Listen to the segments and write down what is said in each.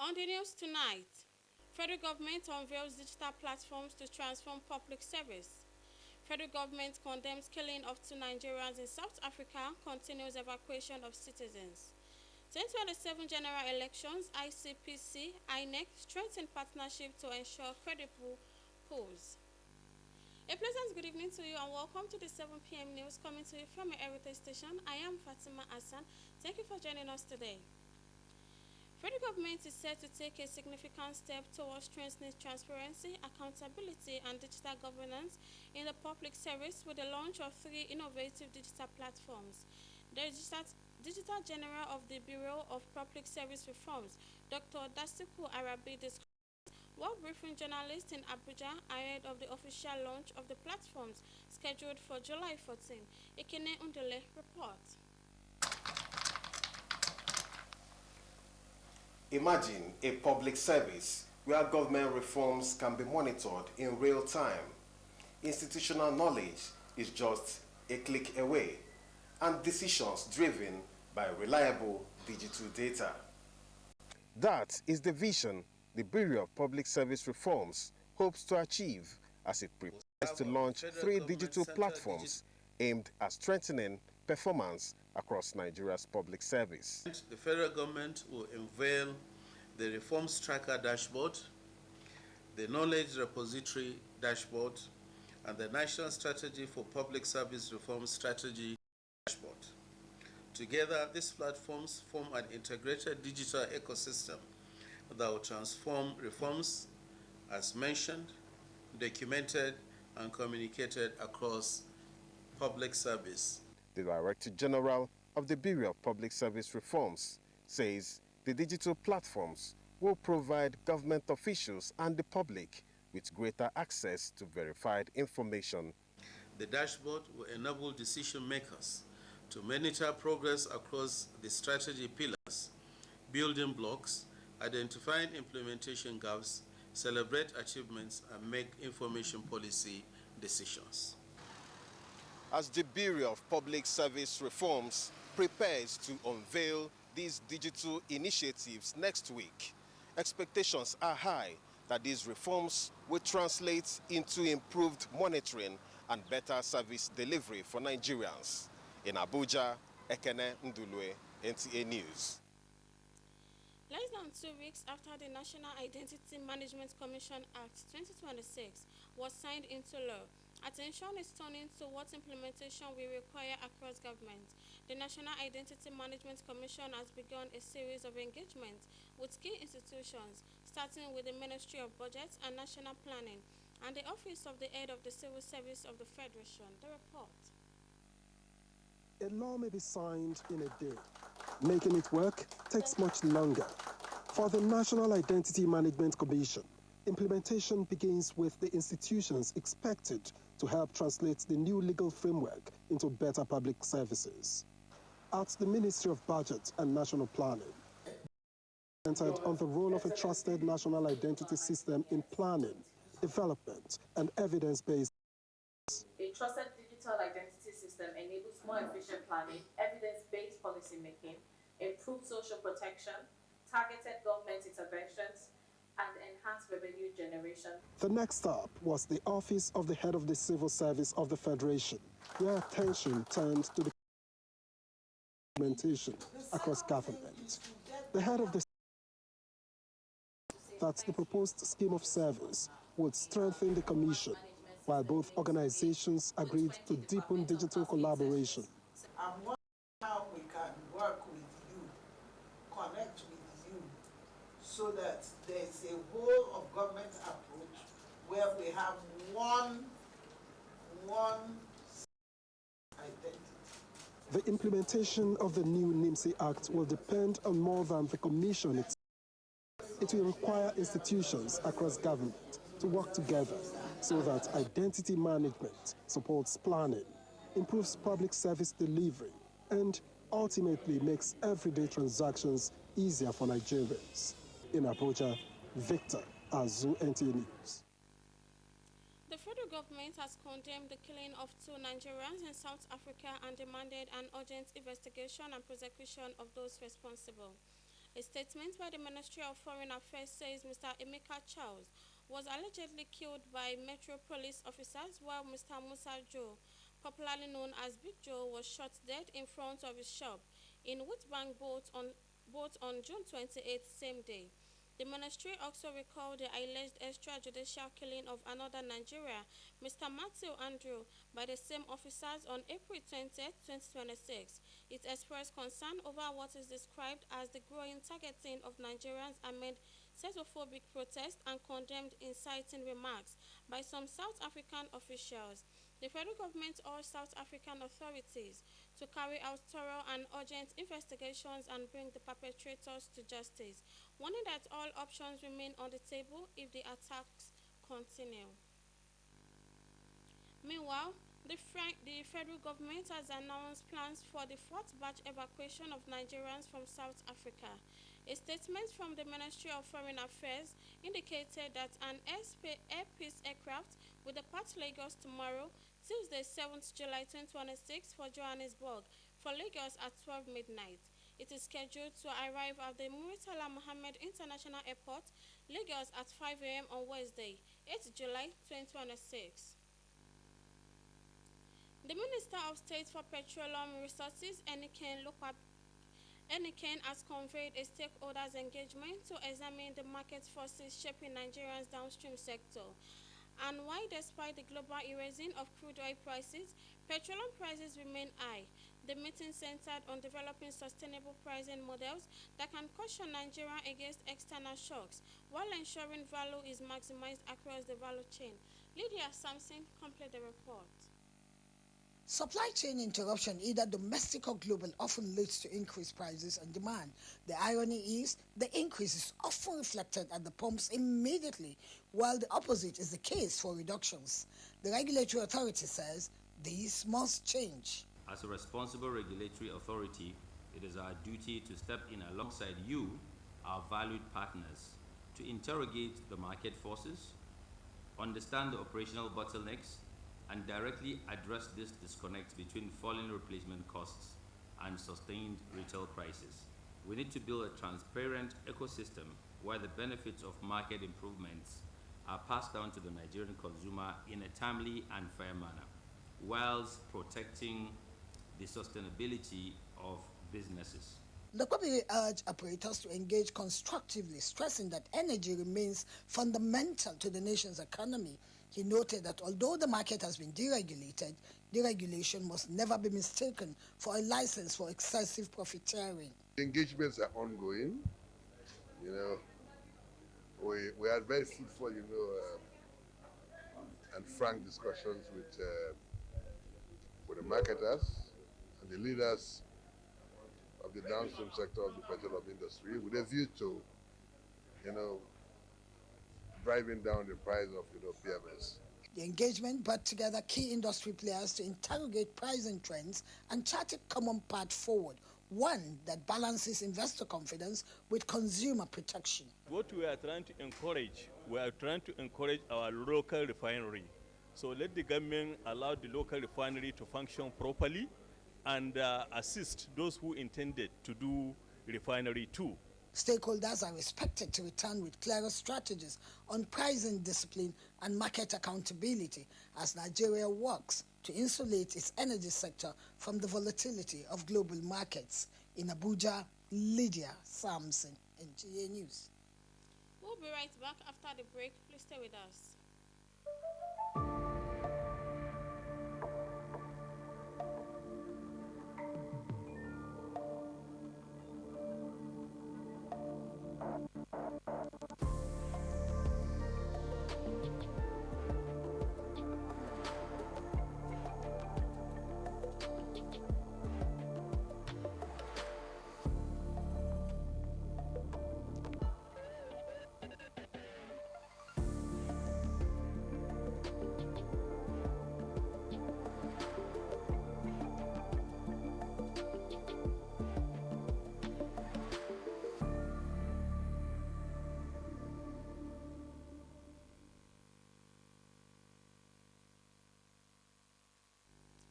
On the news tonight, federal government unveils digital platforms to transform public service. Federal government condemns killing of 2 Nigerians in South Africa, continues evacuation of citizens. 2027 general elections, ICPC, INEC strengthen partnership to ensure credible polls. A pleasant good evening to you and welcome to the 7 p.m. news coming to you from your Heritage Station. I am Fatima Hassan. Thank you for joining us today. Federal government is set to take a significant step towards strengthening transparency, accountability, and digital governance in the public service with the launch of 3 innovative digital platforms. The Digital General of the Bureau of Public Service Reforms, Dr. Dasiku Arabi, described while briefing journalists in Abuja ahead of the official launch of the platforms scheduled for July 14. Ekene Undole reports. Imagine a public service where government reforms can be monitored in real time. Institutional knowledge is just a click away, and decisions driven by reliable digital data. That is the vision the Bureau of Public Service Reforms hopes to achieve as it prepares to launch 3 digital platforms aimed at strengthening performance across Nigeria's public service. The federal government will unveil the Reforms Tracker dashboard, the Knowledge Repository dashboard, and the National Strategy for Public Service Reform Strategy dashboard. Together, these platforms form an integrated digital ecosystem that will transform reforms as mentioned, documented, and communicated across public service. The Director General of the Bureau of Public Service Reforms says the digital platforms will provide government officials and the public with greater access to verified information. The dashboard will enable decision makers to monitor progress across the strategy pillars, building blocks, identifying implementation gaps, celebrate achievements, and make information policy decisions. As the Bureau of Public Service Reforms prepares to unveil these digital initiatives next week, expectations are high that these reforms will translate into improved monitoring and better service delivery for Nigerians. In Abuja, Ekene Ndulwe, NTA News. Less than 2 weeks after the National Identity Management Commission Act 2026 was signed into law, attention is turning to what implementation will require across government. The National Identity Management Commission has begun a series of engagements with key institutions, starting with the Ministry of Budget and National Planning and the Office of the Head of the Civil Service of the Federation. The report. A law may be signed in a day. Making it work takes much longer. For the National Identity Management Commission, implementation begins with the institutions expected to help translate the new legal framework into better public services. At the Ministry of Budget and National Planning, centered on the role of a trusted national identity system in planning, development, and evidence-based. A trusted digital identity system enables more efficient planning, evidence-based policymaking, improved social protection, targeted government interventions, and enhanced revenue generation. The next stop was the Office of the Head of the Civil Service of the Federation, where attention turned to the implementation across government. The head of the that the proposed scheme of service would strengthen the commission, while both organizations agreed to deepen digital collaboration. I'm wondering how we can work with you, connect with you, so that there's a whole of government approach where we have one identity. The implementation of the new NIMSI Act will depend on more than the commission itself. It will require institutions across government to work together so that identity management supports planning, improves public service delivery, and ultimately makes everyday transactions easier for Nigerians. In Abuja, Victor Azu, NTA News. The federal government has condemned the killing of 2 Nigerians in South Africa and demanded an urgent investigation and prosecution of those responsible. A statement by the Ministry of Foreign Affairs says Mr. Emeka Charles was allegedly killed by Metro police officers while Mr. Musa Joe, popularly known as Big Joe, was shot dead in front of his shop in Woodbank both on June 28th, same day. The ministry also recalled the alleged extrajudicial killing of another Nigerian, Mr. Matthew Andrew, by the same officers on April 20th, 2026. It expressed concern over what is described as the growing targeting of Nigerians amid xenophobic protests and condemned inciting remarks by some South African officials. The federal government urged South African authorities to carry out thorough and urgent investigations and bring the perpetrators to justice, warning that all options remain on the table if the attacks continue. Meanwhile, the federal government has announced plans for the fourth batch evacuation of Nigerians from South Africa. A statement from the Ministry of Foreign Affairs indicated that an Air Peace aircraft will depart Lagos tomorrow, Tuesday, 7th July 2026, for Johannesburg, for Lagos at 12 midnight. It is scheduled to arrive at the Muritala Mohammed International Airport, Lagos at 5 a.m. on Wednesday, 8th July 2026. The Minister of State for Petroleum Resources, Eniken, has conveyed a stakeholders' engagement to examine the market forces shaping Nigeria's downstream sector, and why, despite the global easing of crude oil prices, petroleum prices remain high. The meeting centered on developing sustainable pricing models that can cushion Nigeria against external shocks while ensuring value is maximized across the value chain. Lydia Sampson completed the report. Supply chain interruption, either domestic or global, often leads to increased prices and demand. The irony is, the increase is often reflected at the pumps immediately, while the opposite is the case for reductions. The regulatory authority says these must change. As a responsible regulatory authority, it is our duty to step in alongside you, our valued partners, to interrogate the market forces, understand the operational bottlenecks, and directly address this disconnect between falling replacement costs and sustained retail prices. We need to build a transparent ecosystem where the benefits of market improvements are passed down to the Nigerian consumer in a timely and fair manner, whilst protecting the sustainability of businesses. The company urged operators to engage constructively, stressing that energy remains fundamental to the nation's economy. He noted that although the market has been deregulated, deregulation must never be mistaken for a license for excessive profiteering. Engagements are ongoing. We had very fruitful, and frank discussions with the marketers and the leaders of the downstream sector of the petroleum industry, with a view to, driving down the price of, PMS. The engagement brought together key industry players to interrogate pricing trends and chart a common path forward, one that balances investor confidence with consumer protection. What we are trying to encourage our local refinery. So let the government allow the local refinery to function properly and assist those who intended to do refinery too. Stakeholders are expected to return with clearer strategies on pricing discipline and market accountability as Nigeria works to insulate its energy sector from the volatility of global markets. In Abuja, Lydia Sampson, NTA News. We'll be right back after the break. Please stay with us.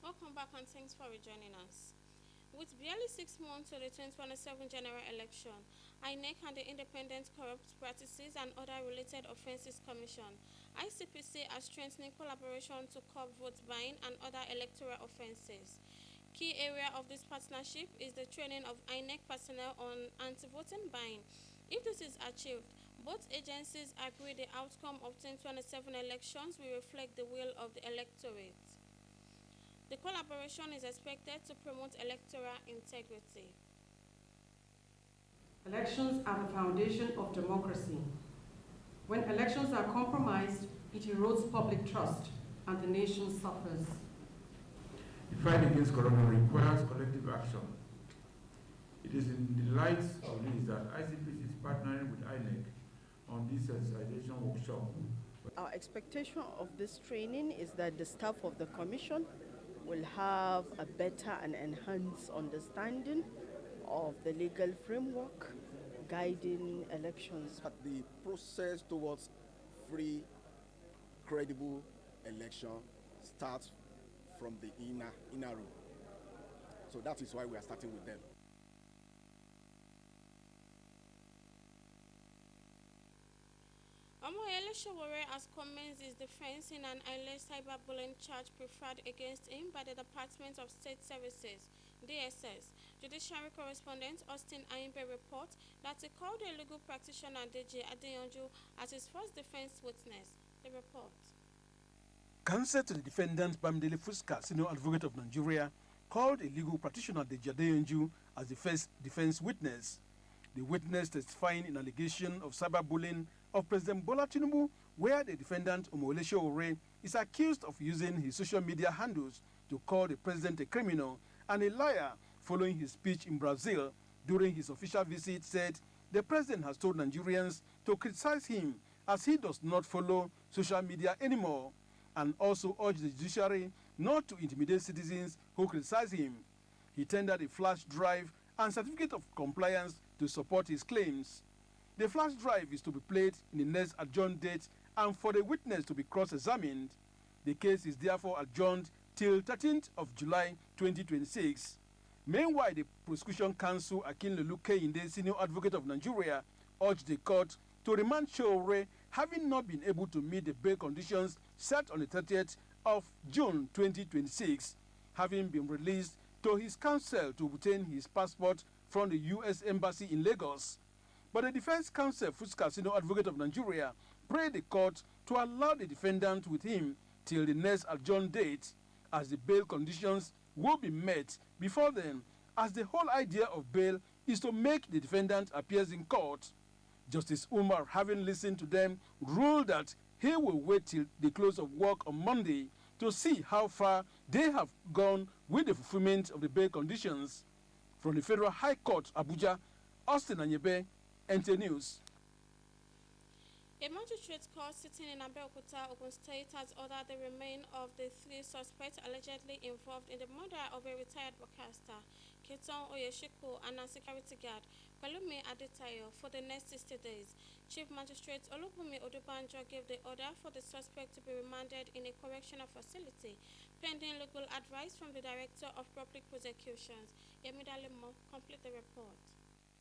Welcome back and thanks for rejoining us. With barely 6 months to the 2027 general election, INEC and the Independent Corrupt Practices and Other Related Offences Commission, ICPC, are strengthening collaboration to curb vote buying and other electoral offences. Key area of this partnership is the training of INEC personnel on anti-voting buying. If this is achieved, both agencies agree the outcome of 2027 elections will reflect the will of the electorate. The collaboration is expected to promote electoral integrity. Elections are the foundation of democracy. When elections are compromised, it erodes public trust and the nation suffers. The fight against corruption requires collective action. It is in the light of this that ICPC is partnering with INEC on this sensitization workshop. Our expectation of this training is that the staff of the Commission will have a better and enhanced understanding of the legal framework guiding elections. The process towards free, credible election starts from the inner room. So that is why we are starting with them. Omoyele Sowore has commenced his defense in an alleged cyberbullying charge preferred against him by the Department of State Services, DSS. Judiciary correspondent Austin Ayimbe reports that he called a legal practitioner Nta Ijebu Ode as his first defense witness. The report. Counsel to the defendant Bamidele Fuska, senior advocate of Nigeria, called a legal practitioner Nta Ijebu Ode as the first defense witness. The witness testifying in allegation of cyberbullying of President Bola Tinubu, where the defendant Omoyele Sowore is accused of using his social media handles to call the president a criminal and a liar following his speech in Brazil during his official visit, said the president has told Nigerians to criticize him as he does not follow social media anymore, and also urged the judiciary not to intimidate citizens who criticize him. He tendered a flash drive and certificate of compliance to support his claims. The flash drive is to be played in the next adjourned date and for the witness to be cross-examined. The case is therefore adjourned till 13th of July 2026. Meanwhile, the prosecution counsel Akinlolu Kehinde, senior advocate of Nigeria, urged the court to remand Sowore, having not been able to meet the bail conditions set on the 30th of June 2026, having been released to his counsel to obtain his passport from the U.S. Embassy in Lagos. But the defense counsel, Fuska, senior advocate of Nigeria, prayed the court to allow the defendant with him till the next adjourned date, as the bail conditions will be met before then, as the whole idea of bail is to make the defendant appear in court. Justice Umar, having listened to them, ruled that he will wait till the close of work on Monday to see how far they have gone with the fulfillment of the bail conditions. From the Federal High Court, Abuja, Austin Anyebe, Nta News. A magistrate court sitting in Abeokuta, Ogun State, has ordered the remain of the 3 suspects allegedly involved in the murder of a retired broadcaster, Nta Ijebu Ode, and a security guard, Pelumi Adetayo, for the next 60 days. Chief Magistrate Olubunmi Odubanjo gave the order for the suspect to be remanded in a correctional facility, pending legal advice from the Director of Public Prosecutions. Yemidalemo, complete the report.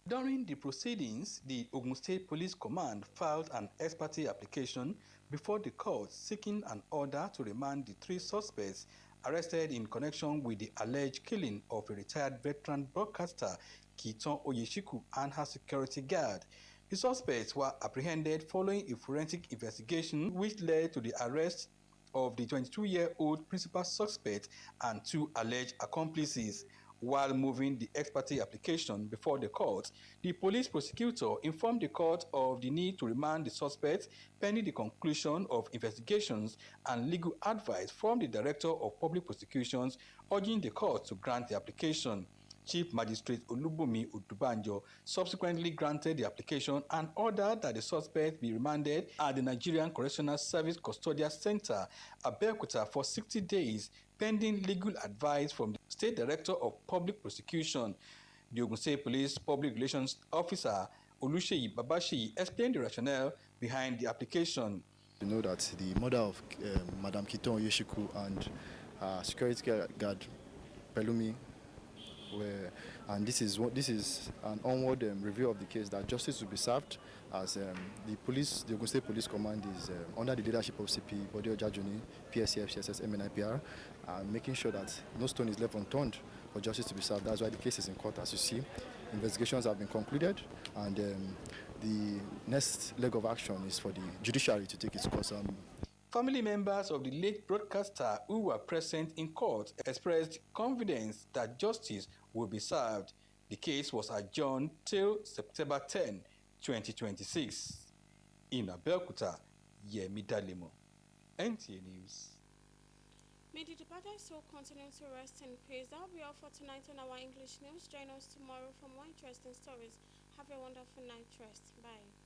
During the proceedings, the Ogun State Police Command filed an ex parte application before the court seeking an order to remand the 3 suspects arrested in connection with the alleged killing of a retired veteran broadcaster, Nta Ijebu Ode, and her security guard. The suspects were apprehended following a forensic investigation which led to the arrest of the 22-year-old principal suspect and 2 alleged accomplices. While moving the ex parte application before the court, the police prosecutor informed the court of the need to remand the suspects pending the conclusion of investigations and legal advice from the Director of Public Prosecutions, urging the court to grant the application. Chief Magistrate Olubunmi Odubanjo subsequently granted the application and ordered that the suspect be remanded at the Nigerian Correctional Service Custodial Center, Abeokuta, for 60 days, pending legal advice from the State Director of Public Prosecution. The Ogun State Police Public Relations Officer Oluseyi Babaseyi explained the rationale behind the application. You know that the murder of Madam Nta Ijebu Ode and security guard Pelumi and this is an onward review of the case that justice will be served as the Ogun State Police Command is under the leadership of CP Bode Ojajuni, PSCF, CSS, MNIPR, making sure that no stone is left unturned for justice to be served. That's why the case is in court. As you see, investigations have been concluded, and the next leg of action is for the judiciary to take its course. Family members of the late broadcaster who were present in court expressed confidence that justice will be served. The case was adjourned till September 10, 2026. In Abeokuta, Yemi Dalemo, NTA News. May the departed soul continue to rest in peace. That will be all for tonight on our English news. Join us tomorrow for more interesting stories. Have a wonderful night rest. Bye.